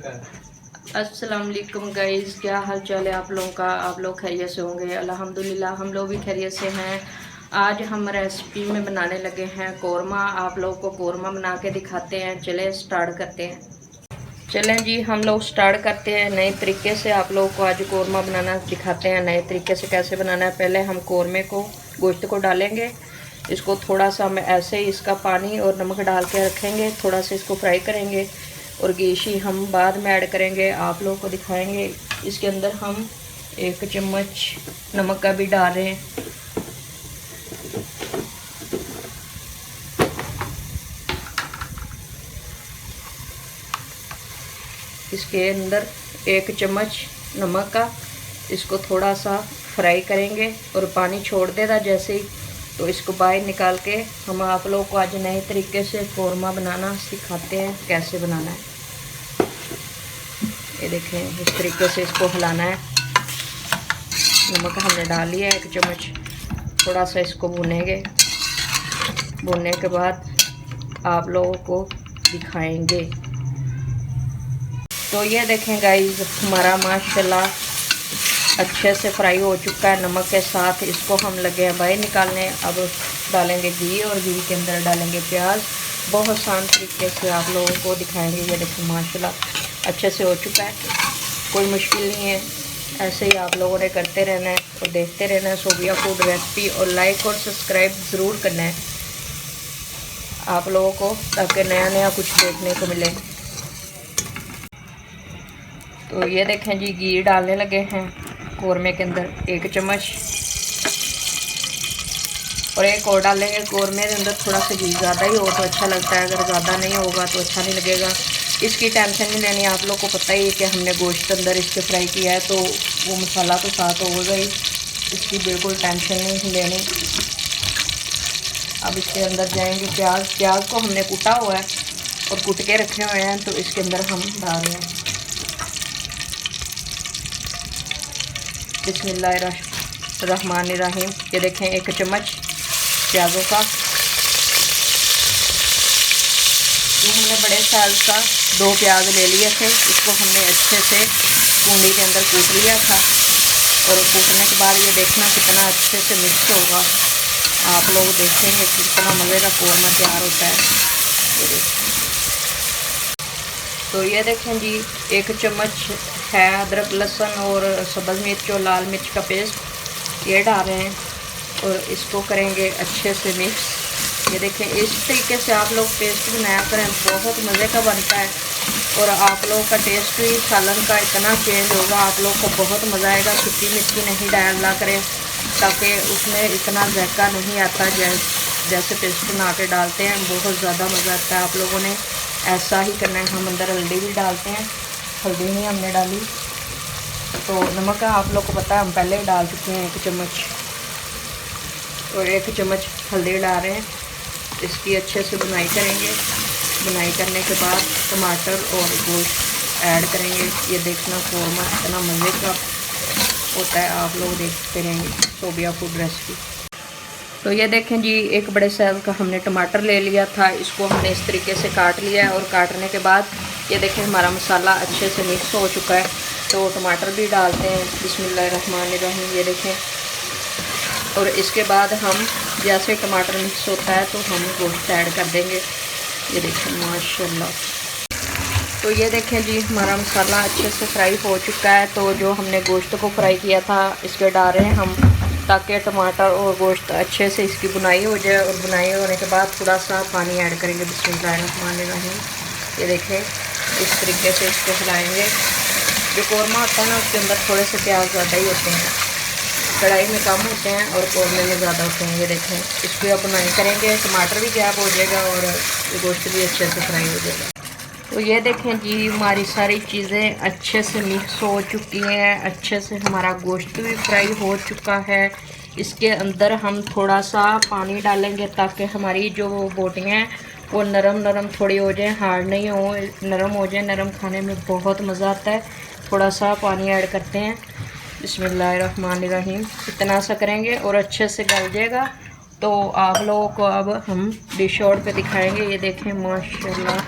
अस्सलाम वालेकुम गाइज़, क्या हाल चाल है आप लोगों का। आप लोग खैरियत से होंगे। अल्हम्दुलिल्लाह हम लोग भी खैरियत से हैं। आज हम रेसिपी में बनाने लगे हैं कौरमा। आप लोगों को कौरमा बना के दिखाते हैं। चलें स्टार्ट करते हैं। चलें जी, हम लोग स्टार्ट करते हैं नए तरीके से। आप लोगों को आज कौरमा बनाना दिखाते हैं नए तरीके से कैसे बनाना है। पहले हम कौरमे को गोश्त को डालेंगे। इसको थोड़ा सा हम ऐसे ही इसका पानी और नमक डाल के रखेंगे। थोड़ा सा इसको फ्राई करेंगे और गेशी हम बाद में ऐड करेंगे। आप लोगों को दिखाएंगे। इसके अंदर हम 1 चम्मच नमक का भी डाल रहे हैं। इसके अंदर 1 चम्मच नमक का, इसको थोड़ा सा फ्राई करेंगे और पानी छोड़ देगा जैसे ही, तो इसको बाहर निकाल के हम आप लोगों को आज नए तरीके से कौरमा बनाना सिखाते हैं कैसे बनाना है। ये देखें, इस तरीके से इसको हिलाना है। नमक हमने डाल लिया 1 चम्मच। थोड़ा सा इसको भूनेंगे। भूनने के बाद आप लोगों को दिखाएंगे। तो ये देखें गाइस, हमारा माशाल्लाह अच्छे से फ्राई हो चुका है नमक के साथ। इसको हम लगे हैं बाहर निकालने। अब डालेंगे घी और घी के अंदर डालेंगे प्याज। बहुत आसान तरीके से आप लोगों को दिखाएंगे। ये देखिए माशाल्लाह अच्छे से हो चुका है, कोई मुश्किल नहीं है। ऐसे ही आप लोगों ने करते रहना है और देखते रहना है सोबिया फूड रेसिपी, और लाइक और सब्सक्राइब ज़रूर करना है आप लोगों को, ताकि नया नया कुछ देखने को मिले। तो ये देखें जी, घी डालने लगे हैं कौरमे के अंदर 1 चम्मच, और एक और डालेंगे। कौरमे के अंदर थोड़ा सा घी ज़्यादा ही हो तो अच्छा लगता है, अगर ज़्यादा नहीं होगा तो अच्छा नहीं लगेगा। इसकी टेंशन नहीं लेनी। आप लोग को पता ही है कि हमने गोश्त अंदर इसके फ्राई किया है, तो वो मसाला तो साथ होगा ही, इसकी बिल्कुल टेंशन नहीं लेनी। अब इसके अंदर जाएंगे प्याज। प्याज को हमने कूटा हुआ है और कूट के रखे हुए हैं, तो इसके अंदर हम डाल रहे हैं। बिस्मिल्लाहिर्रहमानिर्रहीम। ये देखें 1 चम्मच प्याज़ों का। ये हमने बड़े साइज का 2 प्याज ले लिए थे। इसको हमने अच्छे से कूंडी के अंदर कूट लिया था, और कूटने के बाद ये देखना कितना अच्छे से मिक्स होगा। आप लोग देखेंगे कितना मज़े का कौरमा तैयार होता है। ये देखें। तो ये देखें जी, 1 चम्मच है अदरक लहसुन और सब्ज़ मिर्च और लाल मिर्च का पेस्ट, ये डाल रहे हैं और इसको करेंगे अच्छे से मिक्स। ये देखें, इस तरीके से आप लोग पेस्ट बनाया करें, बहुत मज़े का बनता है, और आप लोगों का टेस्ट भी सालन का इतना चेंज होगा, आप लोग को बहुत मज़ा आएगा। सूखी मिर्ची नहीं डाला करें, ताकि उसमें इतना जायका नहीं आता जैसे पेस्ट बना के डालते हैं, बहुत ज़्यादा मज़ा आता है। आप लोगों ने ऐसा ही करना है। हम अंदर हल्दी भी डालते हैं, हल्दी नहीं हमने डाली। तो नमक आप लोग को पता है, हम पहले ही डाल चुके हैं 1 चम्मच, और 1 चम्मच हल्दी डाल रहे हैं। इसकी अच्छे से बुनाई करेंगे। बुनाई करने के बाद टमाटर और गोश्त ऐड करेंगे। ये देखना कौरमा इतना मज़े का होता है, आप लोग देखते रहेंगे सोबिया फूड रेसिपी। तो ये देखें जी, 1 बड़े साइज़ का हमने टमाटर ले लिया था। इसको हमने इस तरीके से काट लिया है, और काटने के बाद ये देखें हमारा मसाला अच्छे से मिक्स हो चुका है। तो टमाटर भी डालते हैं। बिस्मिल्लाहिर्रहमानिर्रहीम। ये देखें, और इसके बाद हम जैसे टमाटर मिक्स होता है तो हम गोश्त ऐड कर देंगे। ये देखें माशाल्लाह। तो ये देखें जी, हमारा मसाला अच्छे से फ्राई हो चुका है। तो जो हमने गोश्त को फ्राई किया था इसके डाल रहे हैं हम, ताकि टमाटर और गोश्त अच्छे से इसकी बुनाई हो जाए, और बुनाई होने के बाद थोड़ा सा पानी ऐड करेंगे। बिस्मिल्लाहिर्रहमानिर्रहीम। ये देखें, इस तरीके से इसको हिलाएंगे। जो कौरमा होता है ना, उसके अंदर थोड़े से प्याज ज़्यादा ही होते हैं, कढ़ाई में कम होते हैं और कौरमे में ज़्यादा होते हैं। ये देखें, इसकी अब बुनाई करेंगे। टमाटर भी गैप हो जाएगा और गोश्त भी अच्छे से फ्राई हो जाएगा। तो ये देखें जी, हमारी सारी चीज़ें अच्छे से मिक्स हो चुकी हैं। अच्छे से हमारा गोश्त भी फ्राई हो चुका है। इसके अंदर हम थोड़ा सा पानी डालेंगे, ताकि हमारी जो बोटियाँ हैं वो नरम नरम थोड़ी हो जाए, हार्ड नहीं हो, नरम हो जाए। नरम खाने में बहुत मज़ा आता है। थोड़ा सा पानी ऐड करते हैं। बिस्मिल्लाहिर्रहमानिर्रहीम। इतना सा करेंगे और अच्छे से गल जाएगा। तो आप लोगों को अब हम डिश आउट पे दिखाएंगे। ये देखें माशाल्लाह,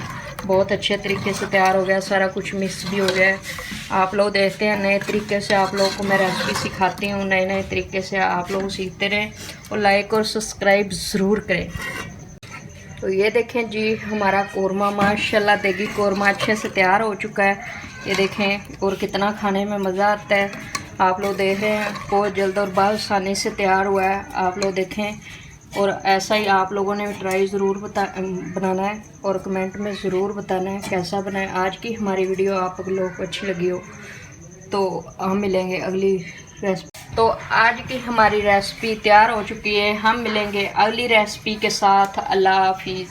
बहुत अच्छे तरीके से तैयार हो गया, सारा कुछ मिक्स भी हो गया है। आप लोग देखते हैं नए तरीके से, आप लोगों को मैं रेसिपी सिखाती हूँ, नए नए तरीके से आप लोग सीखते रहें और लाइक और सब्सक्राइब ज़रूर करें। तो ये देखें जी, हमारा कौरमा माशाल्लाह देगी कौरमा अच्छे से तैयार हो चुका है। ये देखें और कितना खाने में मज़ा आता है। आप लोग देख रहे हैं बहुत जल्द और आसानी से तैयार हुआ है। आप लोग देखें और ऐसा ही आप लोगों ने ट्राई ज़रूर बनाना है और कमेंट में ज़रूर बताना है कैसा बनाए। आज की हमारी वीडियो आप लोगों को अच्छी लगी हो तो हम मिलेंगे अगली रेसिपी। तो आज की हमारी रेसिपी तैयार हो चुकी है, हम मिलेंगे अगली रेसिपी के साथ। अल्लाह हाफिज़।